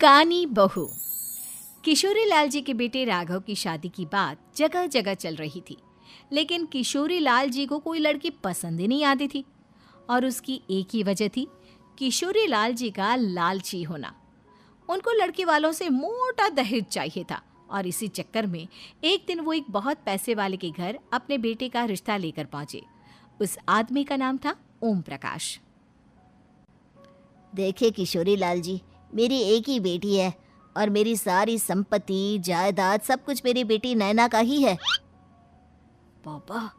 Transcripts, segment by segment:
कानी बहू। किशोरी लाल जी के बेटे राघव की शादी की बात जगह जगह चल रही थी, लेकिन किशोरी लाल जी को कोई लड़की पसंद ही नहीं आती थी। और उसकी एक ही वजह थी, किशोरी लाल जी का लालची होना। उनको लड़की वालों से मोटा दहेज चाहिए था और इसी चक्कर में एक दिन वो एक बहुत पैसे वाले के घर अपने बेटे का रिश्ता लेकर पहुंचे। उस आदमी का नाम था ओम प्रकाश। देखिए किशोरी लाल जी, मेरी एक ही बेटी है और मेरी सारी संपत्ति जायदाद सब कुछ मेरी बेटी नैना का ही है। पापा,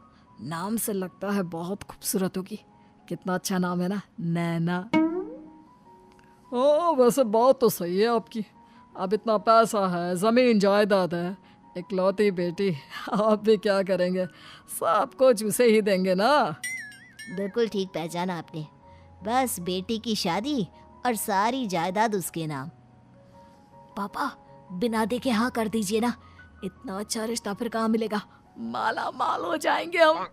नाम से लगता है बहुत खूबसूरत होगी। कितना अच्छा नाम है ना, नैना। ओ, वैसे बात तो सही है आपकी। अब इतना पैसा है, जमीन जायदाद है, इकलौती बेटी, आप भी क्या करेंगे? सब कुछ उसे ही देंगे ना। बिल्कुल ठीक पहचाना आपने। बस बेटी की शादी और सारी जायदाद उसके नाम। पापा, बिना देखे हाँ कर दीजिए ना। इतना अच्छा रिश्ता फिर कहाँ मिलेगा? माला माल हो जाएंगे हम।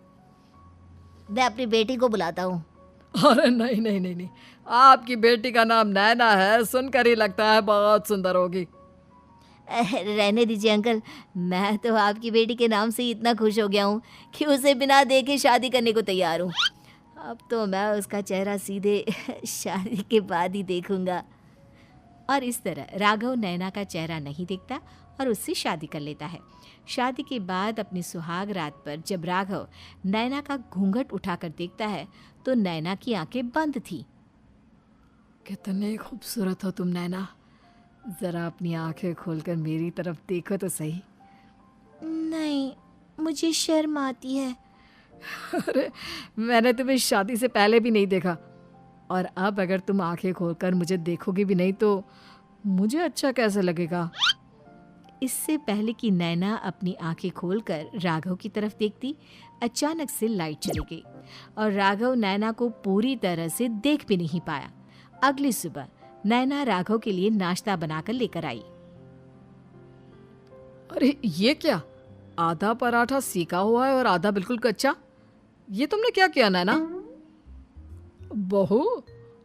मैं अपनी बेटी को बुलाता हूँ। अरे नहीं नहीं नहीं नहीं, आपकी बेटी का नाम नैना है, सुनकर ही लगता है बहुत सुंदर होगी। रहने दीजिए अंकल, मैं तो आपकी बेटी के नाम से ही इतना खुश हो गया हूँ कि उसे बिना देखे शादी करने को तैयार हूँ। अब तो मैं उसका चेहरा सीधे शादी के बाद ही देखूंगा। और इस तरह राघव नैना का चेहरा नहीं देखता और उससे शादी कर लेता है। शादी के बाद अपनी सुहाग रात पर जब राघव नैना का घूंघट उठाकर देखता है तो नैना की आंखें बंद थी। कितने खूबसूरत हो तुम नैना, जरा अपनी आंखें खोलकर मेरी तरफ देखो तो सही। नहीं, मुझे शर्म आती है। अरे, मैंने तुम्हें शादी से पहले भी नहीं देखा, और अब अगर तुम आंखें खोलकर मुझे देखोगी भी नहीं तो मुझे अच्छा कैसे लगेगा? इससे पहले कि नैना अपनी आंखें खोलकर राघव की तरफ देखती, अचानक से लाइट चली गई और राघव नैना को पूरी तरह से देख भी नहीं पाया। अगली सुबह नैना राघव के लिए नाश्ता बनाकर लेकर आई। अरे ये क्या, आधा पराठा सेका हुआ है और आधा बिल्कुल कच्चा। ये तुमने क्या किया नैना? बहू,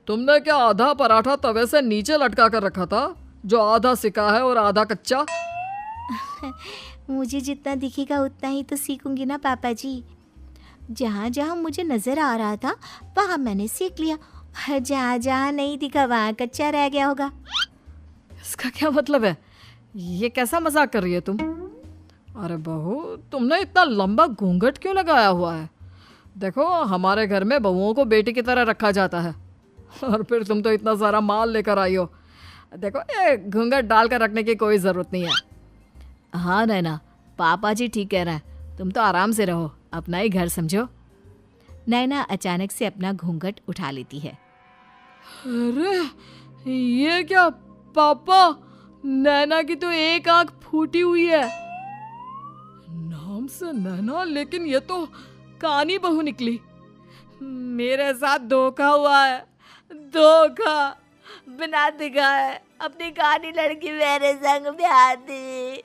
तुमने क्या आधा पराठा तवे से नीचे लटका कर रखा था, जो आधा सिका है और आधा कच्चा? मुझे जितना दिखेगा उतना ही तो सीखूंगी ना पापा जी। जहाँ जहाँ मुझे नजर आ रहा था वहाँ मैंने सीख लिया, जहाँ जहाँ नहीं दिखा वहाँ कच्चा रह गया होगा। इसका क्या मतलब है? ये कैसा मजाक कर रही है तुम? अरे बहू, तुमने इतना लंबा घूंघट क्यों लगाया हुआ है? देखो, हमारे घर में बहुओं को बेटी की तरह रखा जाता है, और फिर तुम तो इतना सारा माल लेकर आई हो। देखो, ये घूंघट डालकर रखने की कोई ज़रूरत नहीं है। हाँ नैना, पापा जी ठीक कह रहे हैं, तुम तो आराम से रहो, अपना ही घर समझो। नैना अचानक से अपना घूंघट उठा लेती है। अरे ये क्या पापा, नैना की तो एक आंख फूटी हुई है। नाम से नैना, लेकिन ये तो कानी बहू निकली। मेरे साथ धोखा हुआ है, धोखा। बिना दिखाए अपनी कानी लड़की मेरे संग ब्याह दी।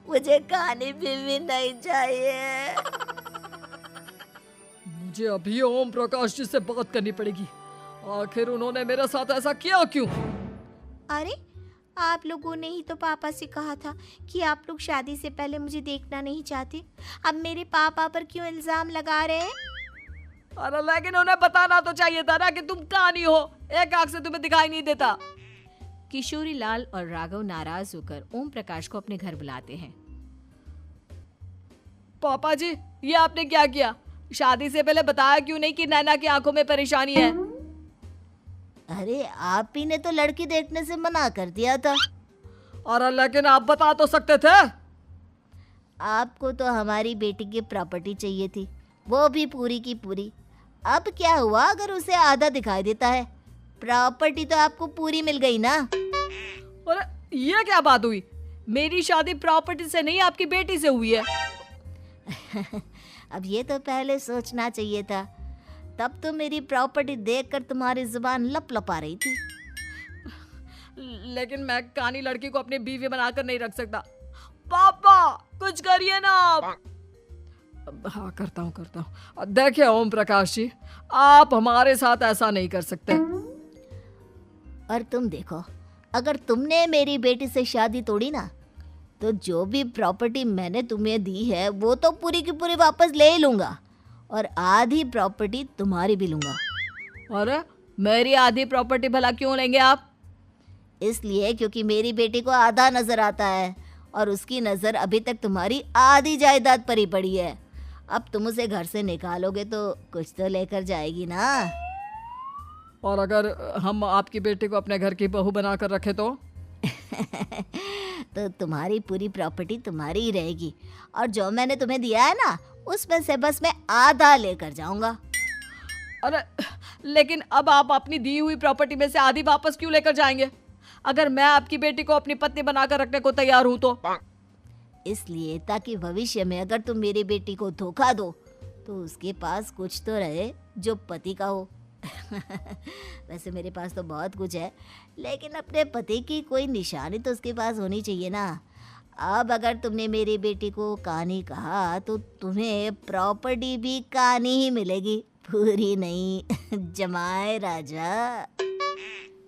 मुझे कानी बीवी नहीं चाहिए। मुझे अभी ओम प्रकाश जी से बात करनी पड़ेगी। आखिर उन्होंने मेरे साथ ऐसा किया क्यों? अरे, आप लोगों ने ही तो पापा से कहा था कि आप लोग शादी से पहले मुझे देखना नहीं चाहते। अब मेरे पापा पर क्यों इल्जाम लगा रहे हैं? अरे लेकिन उन्हें बताना तो चाहिए था ना कि तुम कानी हो, एक आंख से तुम्हें दिखाई नहीं देता। किशोरी लाल और राघव नाराज होकर ओम प्रकाश को अपने घर बुलाते हैं। पापा जी, ये आपने क्या किया? शादी से पहले बताया क्यों नहीं कि नैना की आंखों में परेशानी है? अरे, आप ही ने तो लड़की देखने से मना कर दिया था। अरे लेकिन आप बता तो सकते थे। आपको तो हमारी बेटी की प्रॉपर्टी चाहिए थी, वो भी पूरी की पूरी। अब क्या हुआ अगर उसे आधा दिखाई देता है? प्रॉपर्टी तो आपको पूरी मिल गई ना। अरे ये क्या बात हुई? मेरी शादी प्रॉपर्टी से नहीं, आपकी बेटी से हुई है। अब ये तो पहले सोचना चाहिए था, तब तो मेरी प्रॉपर्टी देखकर तुम्हारी जुबान लप लपा रही थी। लेकिन मैं कानी लड़की को अपनी बीवी बनाकर नहीं रख सकता। पापा, कुछ करिए ना आप। हाँ, करता हूँ। देखिए ओम प्रकाश जी, आप हमारे साथ ऐसा नहीं कर सकते। और तुम देखो, अगर तुमने मेरी बेटी से शादी तोड़ी ना, तो जो भी प्रॉपर्टी मैंने तुम्हें दी है वो तो पूरी की पूरी वापस ले ही लूँगा, और आधी प्रॉपर्टी तुम्हारी भी लूँगा। अरे मेरी आधी प्रॉपर्टी भला क्यों लेंगे आप? इसलिए क्योंकि मेरी बेटी को आधा नज़र आता है और उसकी नज़र अभी तक तुम्हारी आधी जायदाद पर ही पड़ी है। अब तुम उसे घर से निकालोगे तो कुछ तो लेकर जाएगी ना। और अगर हम आपकी बेटी को अपने घर की बहू बना कर रखे तो? तो तुम्हारी पूरी प्रॉपर्टी तुम्हारी ही रहेगी, और जो मैंने तुम्हें दिया है ना, उसमें से बस मैं आधा लेकर जाऊंगा। अरे लेकिन अब आप अपनी दी हुई प्रॉपर्टी में से आधी वापस क्यों लेकर जाएंगे? अगर मैं आपकी बेटी को अपनी पत्नी बनाकर रखने को तैयार हूं तो? इसलिए ताकि भविष्य में अगर तुम मेरी बेटी को धोखा दो तो उसके पास कुछ तो रहे जो पति का हो। वैसे मेरे पास तो बहुत कुछ है, लेकिन अपने पति की कोई निशानी तो उसके पास होनी चाहिए ना। अब अगर तुमने मेरी बेटी को कानी कहा तो तुम्हें प्रॉपर्टी भी कानी ही मिलेगी, पूरी नहीं। जमाए राजा।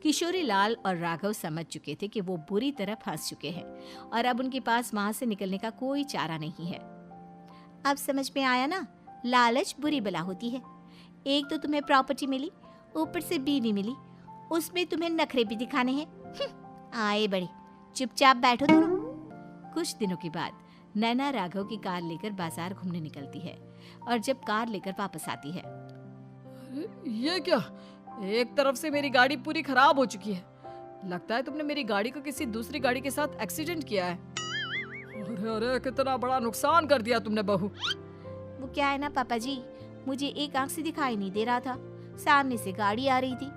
किशोरी लाल और राघव समझ चुके थे कि वो बुरी तरह फंस चुके हैं और अब उनके पास वहां से निकलने का कोई चारा नहीं है। अब समझ में आया ना, लालच बुरी बला होती है। एक तो तुम्हें प्रॉपर्टी मिली, ऊपर से बीवी मिली, उसमें तुम्हें नखरे भी दिखाने हैं। आए बड़े, चुपचाप बैठो दोनों। कुछ दिनों के बाद नैना राघव की कार लेकर बाजार घूमने निकलती है और जब कार लेकर वापस आती है, ये क्या? एक तरफ से मेरी गाड़ी पूरी खराब हो चुकी है। लगता है तुमने मेरी गाड़ी को किसी दूसरी गाड़ी के साथ एक्सीडेंट किया है। अरे अरे कितना बड़ा नुकसान कर दिया तुमने बहू। वो क्या है ना पापा जी, मुझे एक आंख से दिखाई नहीं दे रहा था, सामने से गाड़ी आ रही थी।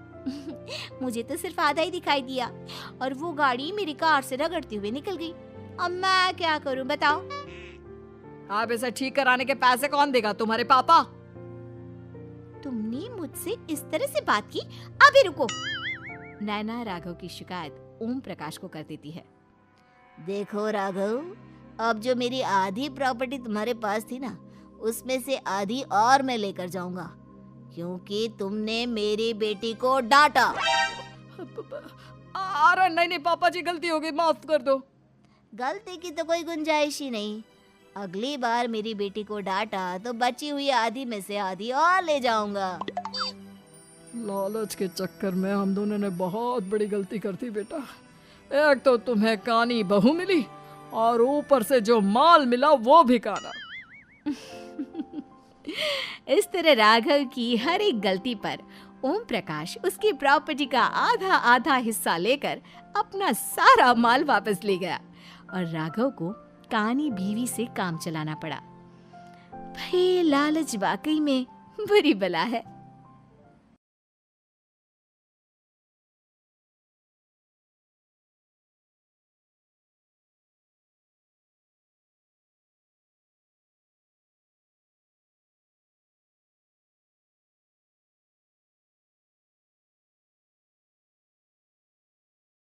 मुझे तो सिर्फ आधा ही दिखाई दिया और वो गाड़ी मेरी कार से रगड़ते हुए निकल गई। अब मैं क्या करूं बताओ? आप इसे ठीक कराने के पैसे कौन देगा? तुम्हारे पापा। तुमने मुझसे इस तरह से बात की? अभी रुको। नैना राघव की शिकायत ओम प्रकाश को कर देती है। देखो राघव, अब जो मेरी आधी प्रॉपर्टी तुम्हारे पास थी ना, उसमें से आधी और मैं लेकर जाऊंगा, क्योंकि तुमने मेरी बेटी को डांटा। अरे नहीं नहीं पापा जी, गलती हो गई, माफ कर दो। गलती की तो कोई गुंजाइश ही नहीं। अगली बार मेरी बेटी को डांटा तो बची हुई आधी में से आधी और ले जाऊंगा। लालच के चक्कर में हम दोनों ने बहुत बड़ी गलती कर दी बेटा। एक तो तुम्हें कानी बहू मिली और ऊपर से जो माल मिला वो भी काना। इस तरह राघव की हर एक गलती पर ओम प्रकाश उसकी प्रॉपर्टी का आधा आधा हिस्सा लेकर अपना सारा माल वापस ले गया और राघव को कानी बीवी से काम चलाना पड़ा। भाई लालच वाकई में बुरी बला है।